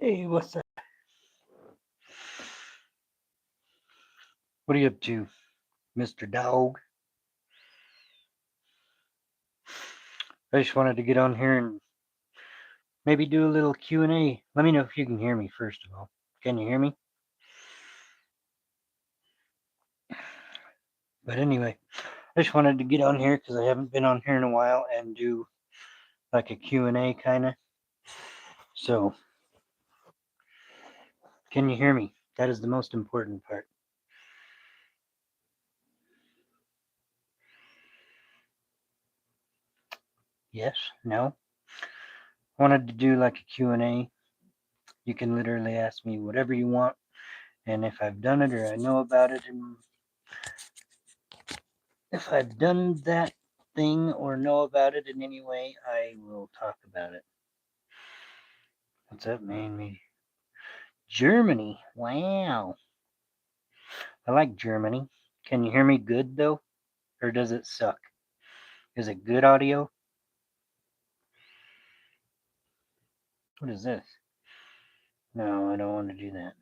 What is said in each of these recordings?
Hey, what's up? What are you up to, Mr. Dog? I just wanted to get on here and maybe do a little Q&A. Let me know if you can hear me first of all. Can you hear me? But anyway, I just wanted to get on here because I haven't been on here in a while and do like a Q&A kind of. So, can you hear me? That is the most important part. Yes? No? I wanted to do like a Q&A. You can literally ask me whatever you want, and if I've done it or I know about it, and if I've done that thing or know about it in any way, I will talk about it. What's up, man? Germany. Wow. I like Germany. Can you hear me good though? Or does it suck? Is it good audio? What is this? No, I don't want to do that.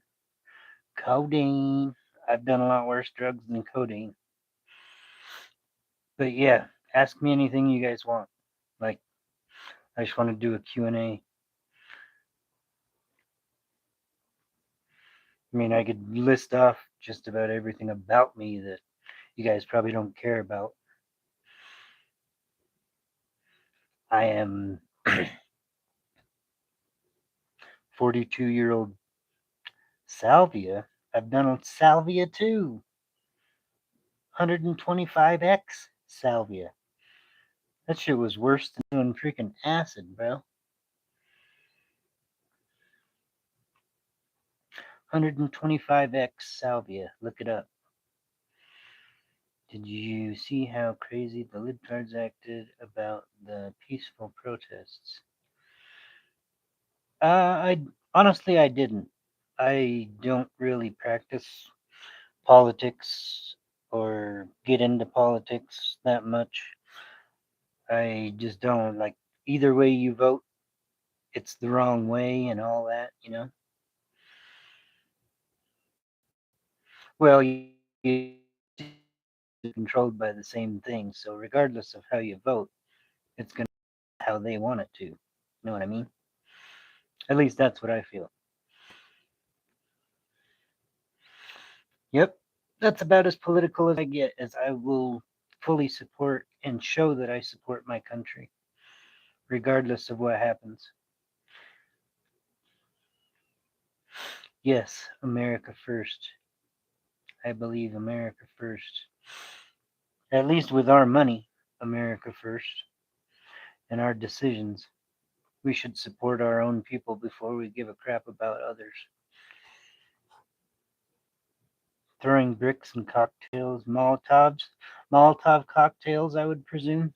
Codeine. I've done a lot worse drugs than codeine. But yeah, ask me anything you guys want. Like, I just want to do a Q&A. I mean, I could list off just about everything about me that you guys probably don't care about. I am 42-year-old salvia. I've done salvia too. 125x salvia. That shit was worse than doing freaking acid, bro. 125x salvia. Look it up. Did you see how crazy the libtards acted about the peaceful protests? I honestly I didn't. I don't really practice politics or get into politics that much. I just don't like either way you vote, it's the wrong way and all that, you know. Well, you're controlled by the same thing, so regardless of how you vote, it's going to how they want it to. You know what I mean? At least that's what I feel. Yep, that's about as political as I get, as I will fully support and show that I support my country, regardless of what happens. Yes, America first. I believe America first. At least with our money, America first, and our decisions. We should support our own people before we give a crap about others. Throwing bricks and cocktails, Molotov cocktails, I would presume.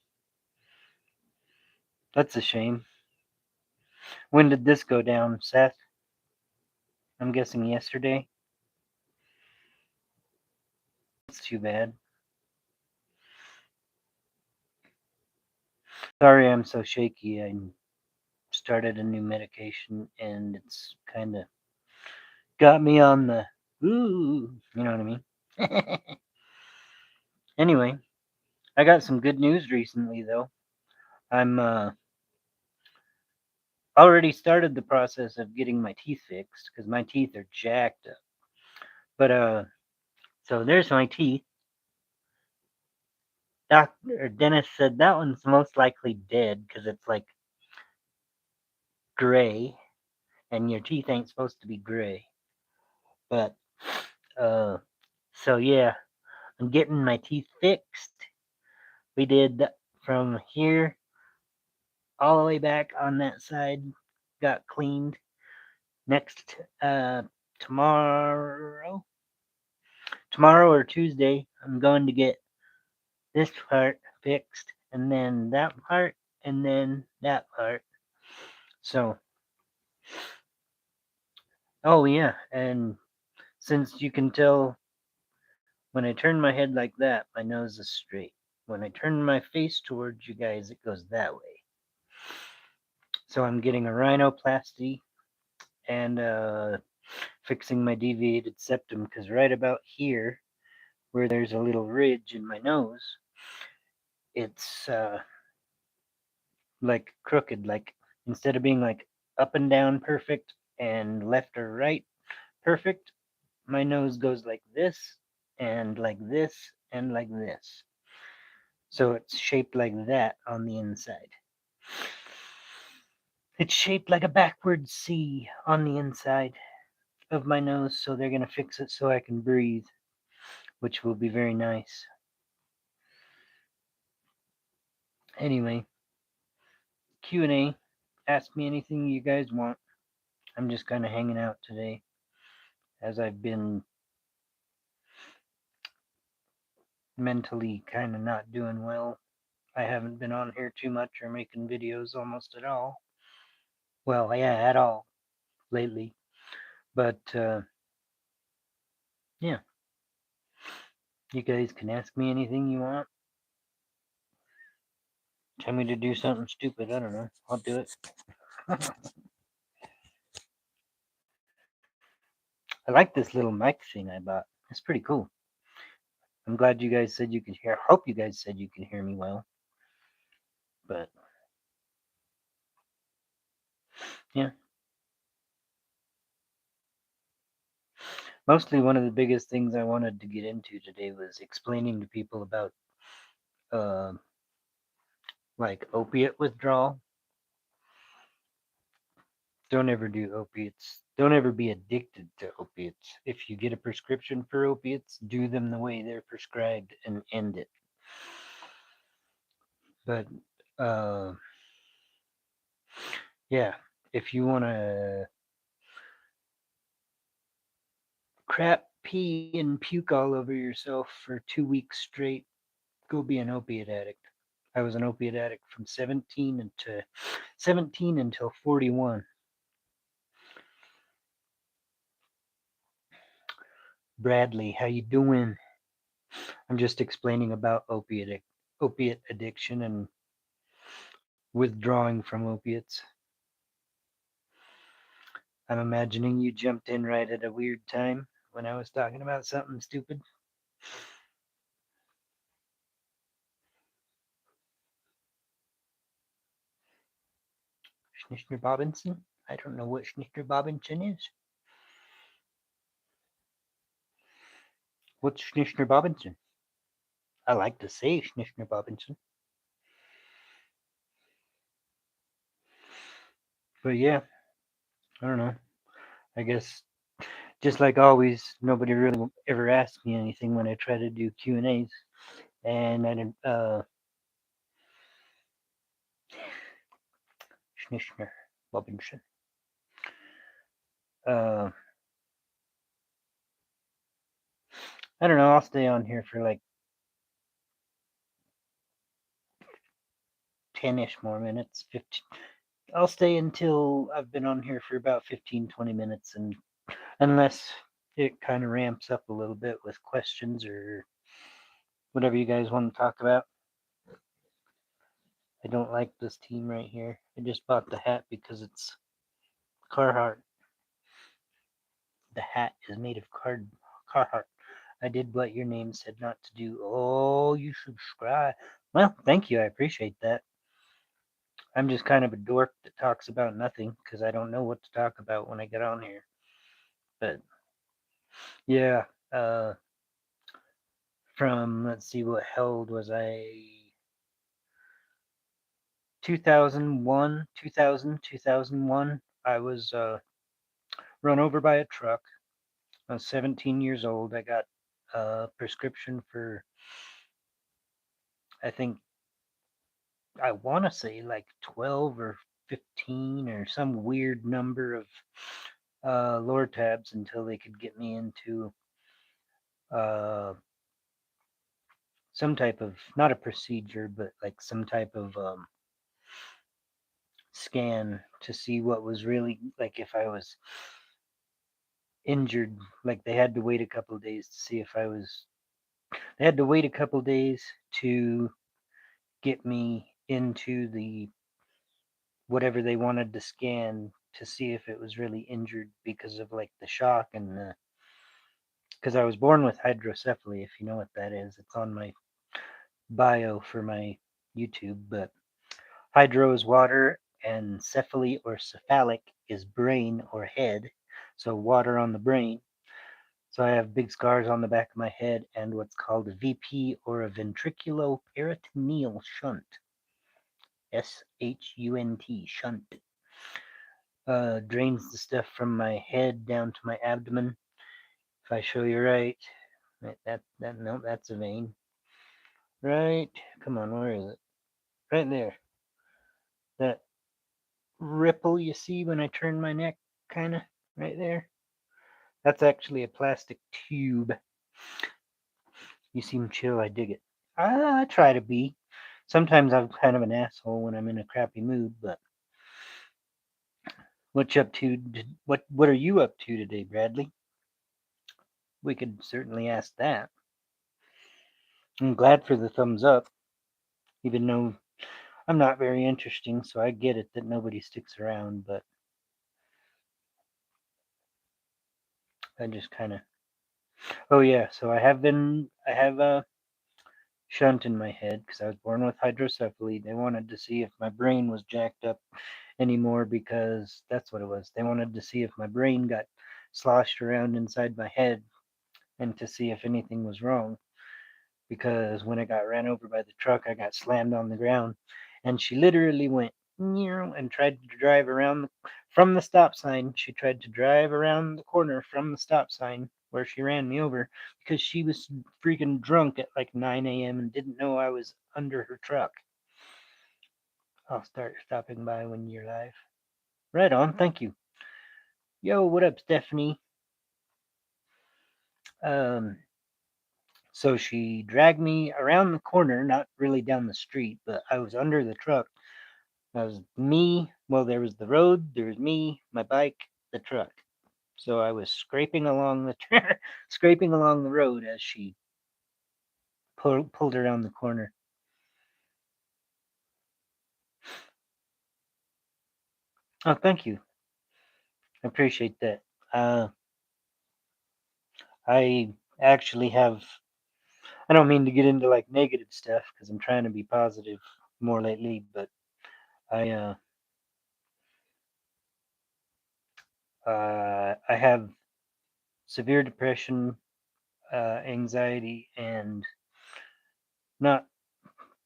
That's a shame. When did this go down, Seth? I'm guessing yesterday. That's too bad. Sorry I'm so shaky. I started a new medication and it's kind of got me on the ooh, you know what I mean? Anyway, I got some good news recently though. I'm already started the process of getting my teeth fixed because my teeth are jacked up. But so there's my teeth. Doctor Dennis said that one's most likely dead because it's like gray, and your teeth ain't supposed to be gray. But uh, so yeah, I'm getting my teeth fixed. We did from here all the way back on that side, got cleaned. Next tomorrow, tomorrow or Tuesday, I'm going to get this part fixed, and then that part, and then that part. So, oh yeah, and since you can tell when I turn my head like that, my nose is straight. When I turn my face towards you guys, it goes that way. So I'm getting a rhinoplasty, and fixing my deviated septum, because right about here, where there's a little ridge in my nose, it's like crooked. Like instead of being like up and down perfect and left or right perfect, my nose goes like this and like this and like this. So it's shaped like that on the inside. It's shaped like a backward C on the inside of my nose, so they're going to fix it so I can breathe, which will be very nice. Anyway, Q&A. Ask me anything you guys want. I'm just kind of hanging out today as I've been mentally kind of not doing well. I haven't been on here too much or making videos almost at all. Well, yeah, at all lately. But yeah, you guys can ask me anything you want. Tell me to do something stupid. I don't know. I'll do it. I like this little mic thing I bought. It's pretty cool. I'm glad you guys said you could hear. Hope you guys said you can hear me well. But yeah, mostly one of the biggest things I wanted to get into today was explaining to people about uh, like opiate withdrawal. Don't ever do opiates. Don't ever be addicted to opiates. If you get a prescription for opiates, do them the way they're prescribed and end it. But yeah, if you want to crap, pee, and puke all over yourself for 2 weeks straight, go be an opiate addict. I was an opiate addict from 17 until 41. Bradley, how you doing? I'm just explaining about opiate addiction and withdrawing from opiates. I'm imagining you jumped in right at a weird time when I was talking about something stupid. Schnitzer Bobinson? I don't know what Schnitzer Bobinson is. What's Schnitzer Bobinson? I like to say Schnitzer Bobinson. But yeah, I don't know. I guess just like always, nobody really ever asks me anything when I try to do Q&As, and I didn't. Schnitzer Bobinson. Uh, I don't know. I'll stay on here for like 10-ish more minutes. 15. I'll stay until I've been on here for about 15, 20 minutes, and unless it kind of ramps up a little bit with questions or whatever you guys want to talk about. I don't like this team right here. I just bought the hat because it's Carhartt. The hat is made of Carhartt. I did what your name said not to do. Oh, you subscribe. Well, thank you. I appreciate that. I'm just kind of a dork that talks about nothing because I don't know what to talk about when I get on here. But yeah, from let's see, what held was I? 2001, 2001. I was run over by a truck. I was 17 years old. I got a prescription for, I think, I want to say like 12 or 15 or some weird number of Lortabs until they could get me into uh, some type of, not a procedure, but like some type of scan to see what was really, like if I was injured. Like they had to wait a couple of days to see if I was, they had to wait a couple of days to get me into the whatever they wanted to scan to see if it was really injured because of like the shock and because I was born with hydrocephaly, if you know what that is. It's on my bio for my YouTube, but hydro is water and cephaly or cephalic is brain or head, so water on the brain. So I have big scars on the back of my head and what's called a VP or a ventriculoperitoneal shunt. SHUNT. Shunt. Drains the stuff from my head down to my abdomen. If I show you right, no, that's a vein. Right, come on, where is it? Right there. That ripple you see when I turn my neck, kind of right there. That's actually a plastic tube. You seem chill. I dig it. I try to be. Sometimes I'm kind of an asshole when I'm in a crappy mood, but what you up to? What are you up to today, Bradley? We could certainly ask that. I'm glad for the thumbs up, even though I'm not very interesting, so I get it that nobody sticks around, but I just kind of. Oh yeah, so I have a shunt in my head because I was born with hydrocephaly. They wanted to see if my brain was jacked up anymore because that's what it was. They wanted to see if my brain got sloshed around inside my head and to see if anything was wrong. Because when I got ran over by the truck, I got slammed on the ground, and she literally went and tried to drive around from the stop sign. She tried to drive around the corner from the stop sign where she ran me over because she was freaking drunk at like 9 a.m. and didn't know I was under her truck. I'll start stopping by when you're live. Right on, thank you. Yo, what up, Stephanie? Um, so she dragged me around the corner, not really down the street, but I was under the truck. That was me. Well, there was the road, there was me, my bike, the truck. So I was scraping along the scraping along the road as she pulled around the corner. Oh, thank you. I appreciate that. Uh, I actually have. I don't mean to get into like negative stuff because I'm trying to be positive more lately, but I I have severe depression, anxiety, and not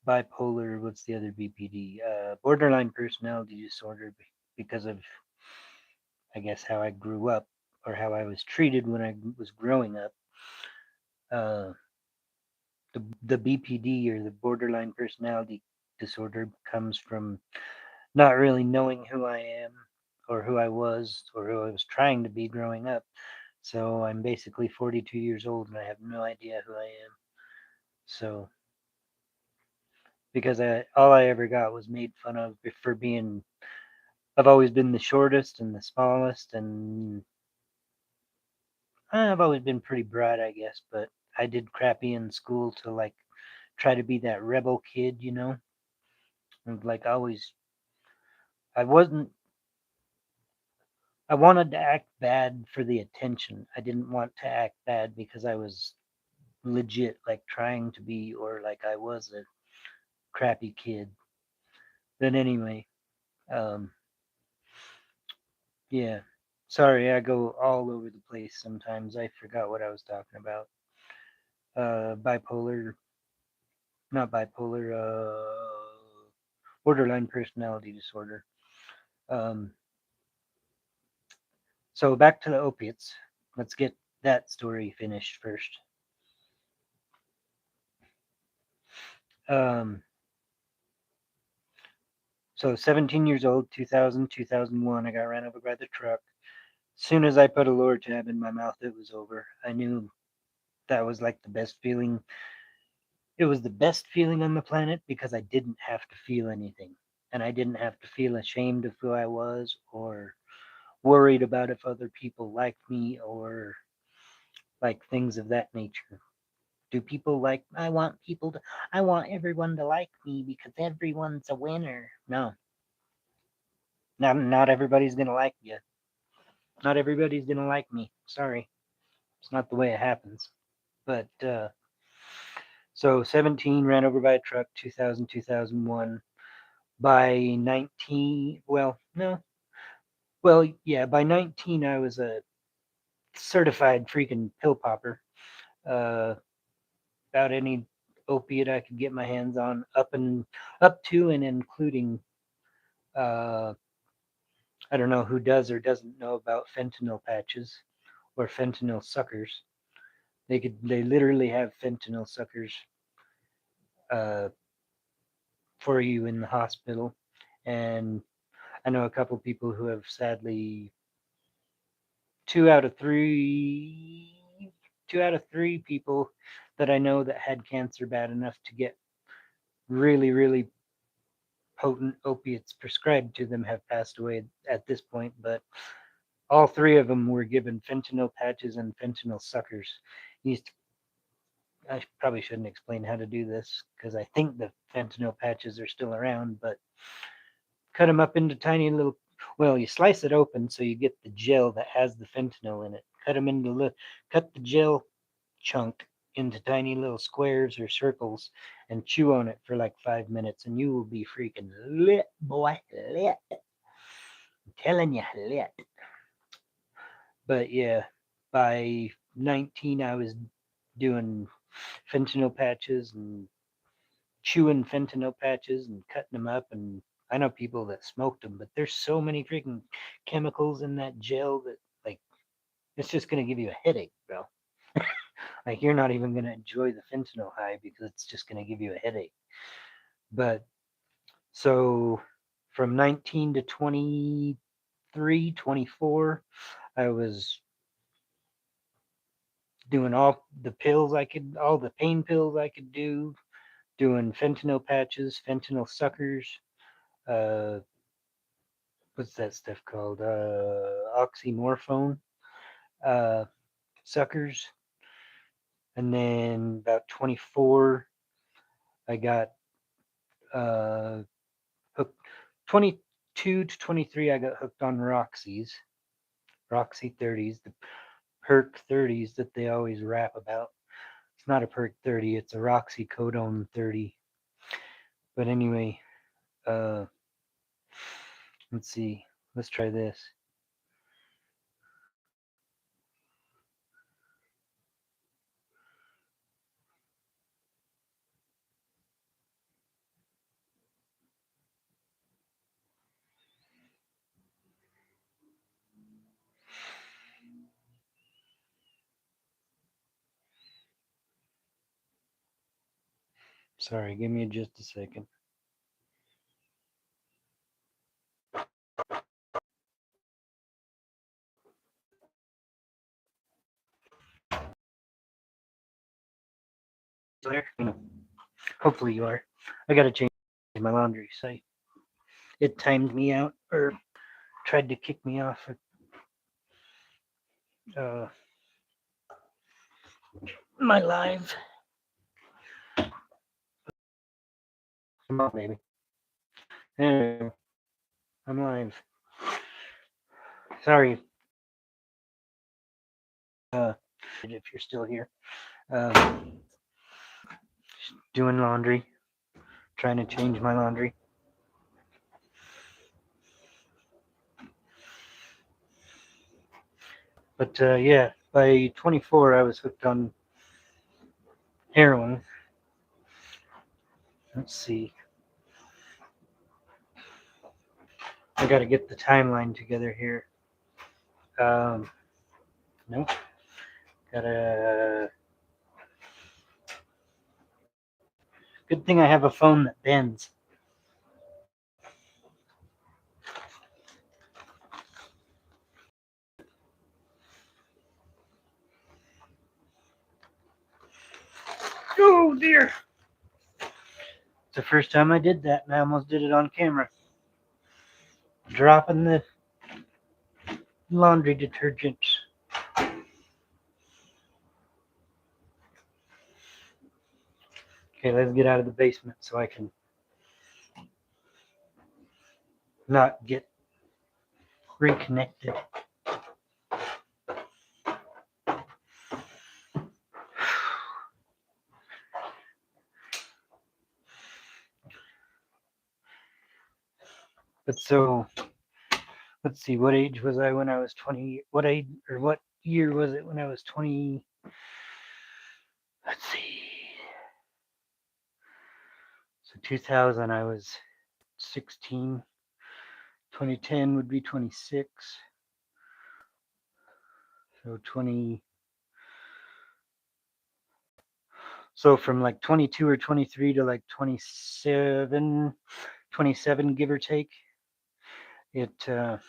bipolar. What's the other BPD? Borderline personality disorder because of, I guess, how I grew up or how I was treated when I was growing up. Uh, the BPD or the borderline personality disorder comes from not really knowing who I am or who I was or who I was trying to be growing up. So I'm basically 42 years old and I have no idea who I am. So because all I ever got was made fun of for being. I've always been the shortest and the smallest, and I've always been pretty bright, I guess. But I did crappy in school to like try to be that rebel kid, you know. And like always, I wasn't. I wanted to act bad for the attention. I didn't want to act bad because I was legit like trying to be or like I was a crappy kid. But anyway, um, yeah. Sorry, I go all over the place sometimes. I forgot what I was talking about. Bipolar, not bipolar, borderline personality disorder. Um, so back to the opiates. Let's get that story finished first. Um, so 17 years old, 2000, 2001, I got ran over by the truck. As soon as I put a lower tab in my mouth, it was over. I knew that was like the best feeling. It was the best feeling on the planet because I didn't have to feel anything. And I didn't have to feel ashamed of who I was or worried about if other people liked me or like things of that nature. Do people like, I want everyone to like me because everyone's a winner. No, Not everybody's gonna like you. Not everybody's gonna like me. Sorry, it's not the way it happens. But so 17 ran over by a truck. 2000, 2001. By 19, well, no, well, yeah, by 19 I was a certified freaking pill popper. Uh, about any opiate I could get my hands on, up to and including. Uh, I don't know who does or doesn't know about fentanyl patches or fentanyl suckers. They literally have fentanyl suckers uh, for you in the hospital, and I know a couple people who have sadly two out of three two out of three people that I know that had cancer bad enough to get really potent opiates prescribed to them have passed away at this point, but all three of them were given fentanyl patches and fentanyl suckers. Used to, I probably shouldn't explain how to do this because I think the fentanyl patches are still around, but cut them up into tiny little. Well, you slice it open so you get the gel that has the fentanyl in it. Cut the gel chunk into tiny little squares or circles and chew on it for like 5 minutes, and you will be freaking lit, boy, lit. I'm telling you, lit. But yeah, by 19, I was doing fentanyl patches and chewing fentanyl patches and cutting them up. And I know people that smoked them, but there's so many freaking chemicals in that gel that, like, it's just going to give you a headache, bro. Like, you're not even going to enjoy the fentanyl high because it's just going to give you a headache. But so from 19 to 23, 24, I was doing all the pain pills I could do, doing fentanyl patches, fentanyl suckers, uh, what's that stuff called? Oxymorphone uh, suckers. And then about 24, I got uh, hooked. 22 to 23, I got hooked on Roxy 30s, the perk 30s that they always rap about. It's not a perk 30, it's a Roxy Codone 30. But anyway, uh, let's see. Let's try this. Sorry, give me just a second. There? Hopefully you are. I gotta change my laundry site. It timed me out or tried to kick me off uh, my live. Come on, baby. There, I'm live. Sorry if you're still here. Uh, doing laundry, trying to change my laundry. But yeah, by 24, I was hooked on heroin. Let's see. I got to get the timeline together here. Nope. Gotta. Good thing I have a phone that bends. Oh dear. It's the first time I did that, and I almost did it on camera. Dropping the laundry detergents. Okay, let's get out of the basement so I can not get reconnected. But so, let's see, what age was I when I was 20? What age or what year was it when I was 20? Let's see. So 2000, I was 16. 2010 would be 26. So 20. So from like 22 or 23 to like 27, 27, give or take. It, gotta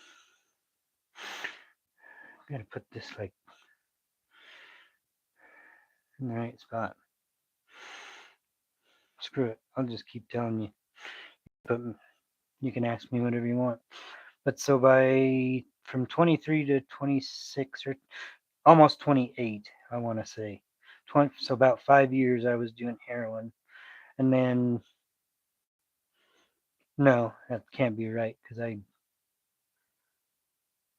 put this like in the right spot. Screw it. I'll just keep telling you. But you can ask me whatever you want. But so by from 23 to 26 or almost 28, I want to say. 20, so about 5 years I was doing heroin. And then, no, that can't be right because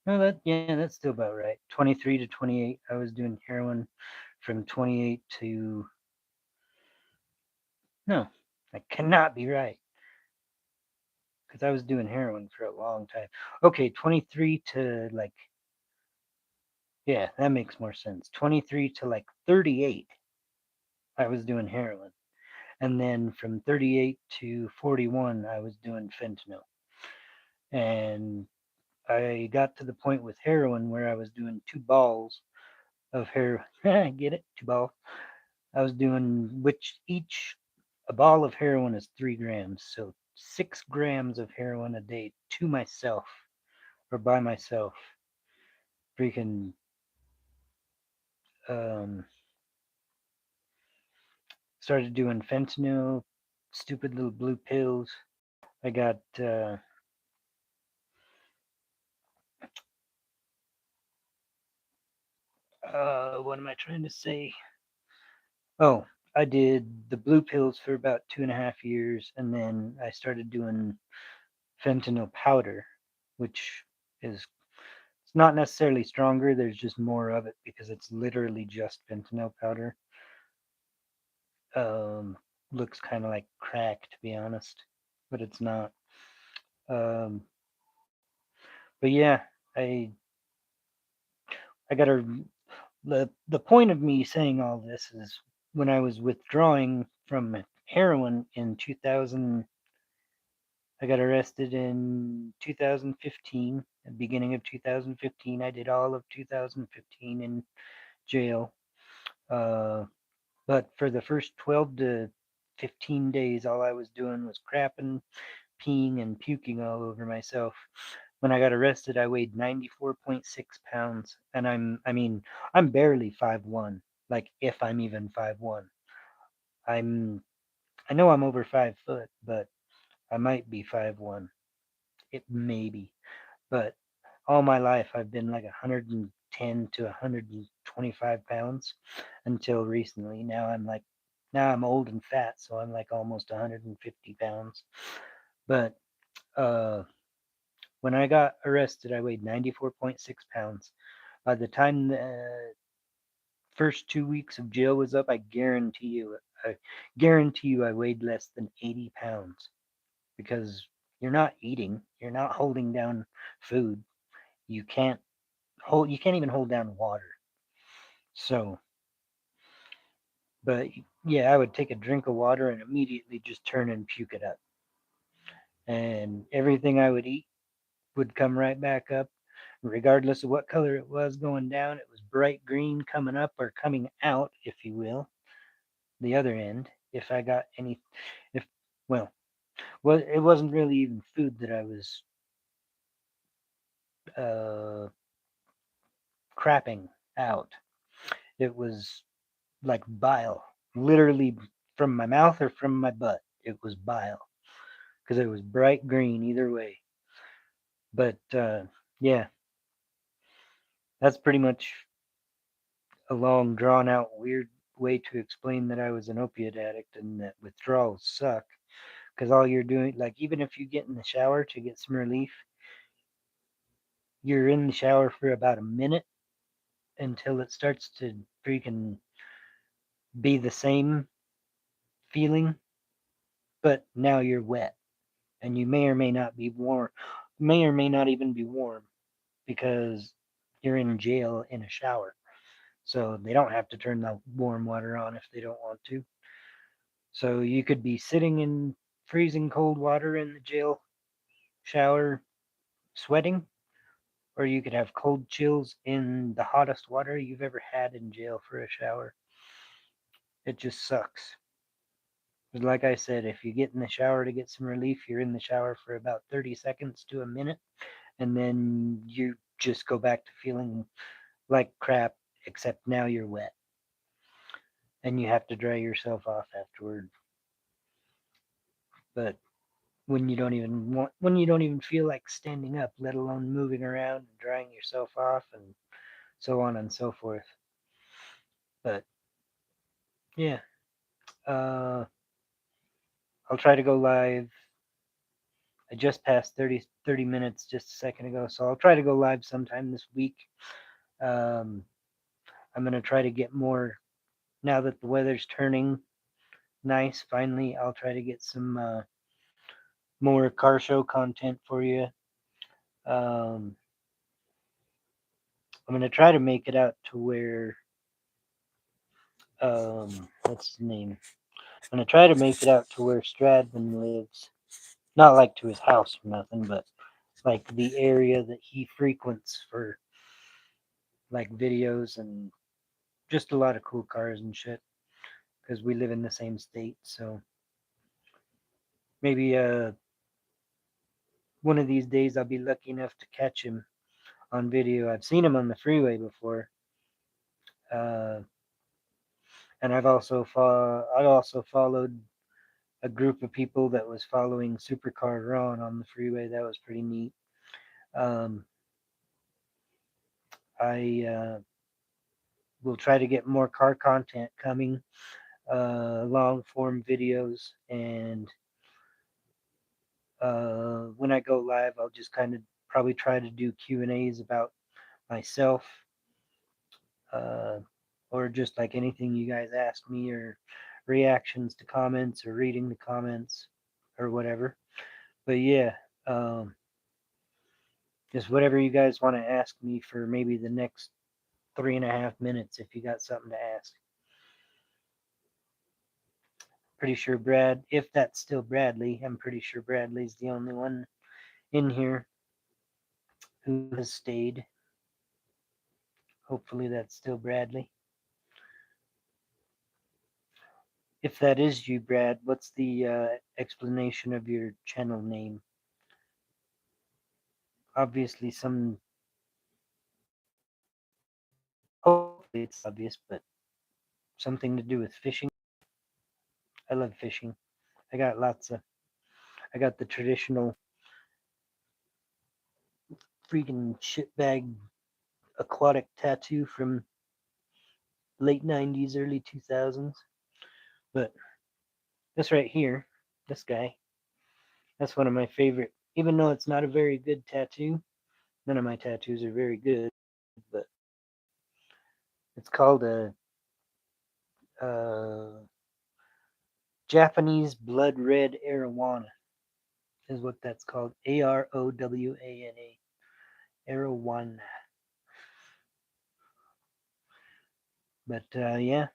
no, yeah, that's still about right. 23 to 28, I was doing heroin. From 28 to, no, that cannot be right because I was doing heroin for a long time. Okay, 23 to like, yeah, that makes more sense. 23 to like 38, I was doing heroin. And then from 38 to 41, I was doing fentanyl. And I got to the point with heroin where I was doing 2 balls of heroin. Get it? 2 balls. I was doing, which each, a ball of heroin is 3 grams. So 6 grams of heroin a day to myself or by myself. Freaking, um, started doing fentanyl, stupid little blue pills. I got, what am I trying to say? Oh, I did the blue pills for about 2.5 years, and then I started doing fentanyl powder, which is it's not necessarily stronger. There's just more of it because it's literally just fentanyl powder. Um, looks kind of like crack, to be honest, but it's not. Um, but yeah, I I got a the point of me saying all this is when I was withdrawing from heroin in 2000. I got arrested in 2015, at the beginning of 2015. I did all of 2015 in jail. Uh, but for the first 12 to 15 days, all I was doing was crapping, peeing, and puking all over myself. When I got arrested, I weighed 94.6 pounds, and I'm barely 5'1", like if I'm even 5'1". I'm, I know I'm over 5 foot, but I might be 5'1". It maybe. But all my life I've been like 110 to 125 pounds until recently. Now I'm old and fat, so I'm like almost 150 pounds. But uh, when I got arrested, I weighed 94.6 pounds. By the time the first 2 weeks of jail was up, I guarantee you, I weighed less than 80 pounds because you're not eating, you're not holding down food. You can't you can't even hold down water. So, but yeah, I would take a drink of water and immediately just turn and puke it up. And everything I would eat would come right back up, regardless of what color it was going down. It was bright green coming up or coming out, if you will, the other end. If I got any, if, well, it wasn't really even food that I was uh, crapping out. It was like bile, literally from my mouth or from my butt. It was bile because it was bright green either way. But yeah, that's pretty much a long, drawn out, weird way to explain that I was an opiate addict and that withdrawals suck. Because all you're doing, like, even if you get in the shower to get some relief, you're in the shower for about a minute until it starts to freaking be the same feeling, but now you're wet and you may or may not be warm, may or may not even be warm because you're in jail in a shower. So they don't have to turn the warm water on if they don't want to. So you could be sitting in freezing cold water in the jail shower sweating, or you could have cold chills in the hottest water you've ever had in jail for a shower. It just sucks. But like I said, if you get in the shower to get some relief, you're in the shower for about 30 seconds to a minute, and then you just go back to feeling like crap, except now you're wet. And you have to dry yourself off afterward. But when you don't even feel like standing up, let alone moving around and drying yourself off and so on and so forth. But yeah, uh, I'll try to go live. I just passed 30 minutes just a second ago, so I'll try to go live sometime this week. Um, I'm going to try to get more now that the weather's turning nice. Finally, I'll try to get some more car show content for you. Um, I'm going to try to make it out to where, what's his name? I'm going to try to make it out to where Stradman lives. Not like to his house or nothing, but like the area that he frequents for like videos and just a lot of cool cars and shit because we live in the same state. So maybe one of these days I'll be lucky enough to catch him on video. I've seen him on the freeway before, uh, and I also followed a group of people that was following Supercar Ron on the freeway. That was pretty neat. Um, I will try to get more car content coming, long form videos, and when I go live, I'll just kind of probably try to do Q&As about myself, uh, or just like anything you guys ask me, or reactions to comments, or reading the comments, or whatever. But yeah, um, just whatever you guys want to ask me for maybe the next 3.5 minutes if you got something to ask. Pretty sure Brad, if that's still Bradley, I'm pretty sure Bradley's the only one in here who has stayed. Hopefully that's still Bradley. If that is you, Brad, what's the explanation of your channel name? Obviously, hopefully it's obvious, but something to do with fishing. I love fishing. I got lots of, I got the traditional freaking shitbag aquatic tattoo from late 90s, early 2000s. But this right here, this guy, that's one of my favorite. Even though it's not a very good tattoo, none of my tattoos are very good, but it's called a uh, Japanese blood red arowana, is what that's called. Arowana. Arowana. But yeah,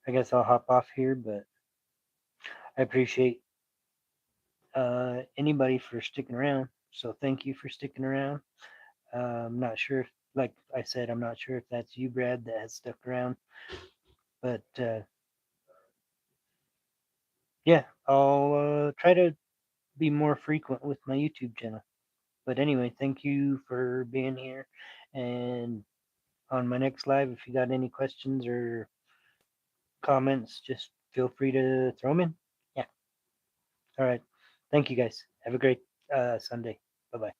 I guess I'll hop off here, but I appreciate anybody for sticking around. So thank you for sticking around. I'm not sure if, like I said, I'm not sure if that's you, Brad, that has stuck around. But yeah, I'll try to be more frequent with my YouTube channel. But anyway, thank you for being here. And on my next live, if you got any questions or comments, just feel free to throw them in. Yeah. All right. Thank you guys. Have a great Sunday. Bye bye.